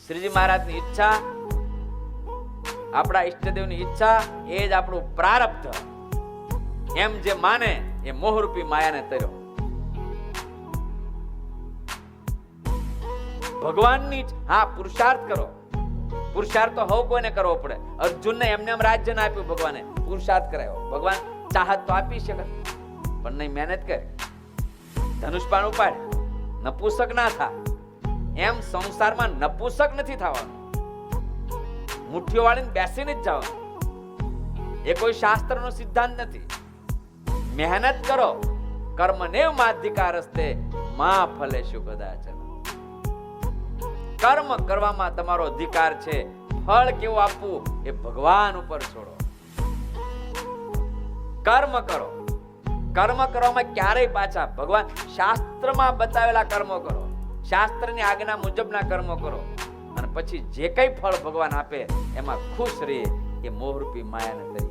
શ્રીજી મહારાજની ઈચ્છા, આપણા ઈષ્ટદેવની ઈચ્છા એ જ આપણું પ્રારબ્ધ. એમ જે માને એ મોહરૂપી માયાને તર્યો. ભગવાનની હા પુરુષાર્થ કરો. પુરુષાર્થ તો હવ કોઈને કરવો પડે. અર્જુનને એમને એમ રાજ્ય ના આપ્યું ભગવાને, પુરુષાર્થ કરાયો. ભગવાન ચાહત તો આપી શકે પણ નહીં, મહેનત કરે. ધનુષ બાણ ઉપાડ, નપુસક ના થા. એમ સંસારમાં નપુસક નથી થવાનું. મુઠ્ઠીઓ વાળીને બેસીને જ જવાનું. એ કોઈ શાસ્ત્રનો સિદ્ધાંત નથી. મહેનત કરો. કર્મનેવ માધિકારસ્તે મા ફલેષુ કદાચન. કર્મ કરવામાં તમારો અધિકાર છે. ફળ કેવું આપવું એ ભગવાન ઉપર છોડો. કર્મ કરો. કર્મ કરવામાં ક્યારેય પાછા ભગવાન શાસ્ત્રમાં બતાવેલા કર્મો કરો. શાસ્ત્રની આજ્ઞા મુજબના કર્મો કરો અને પછી જે કઈ ફળ ભગવાન આપે એમાં ખુશ રહે. એ મોહરૂપી માયાને તરી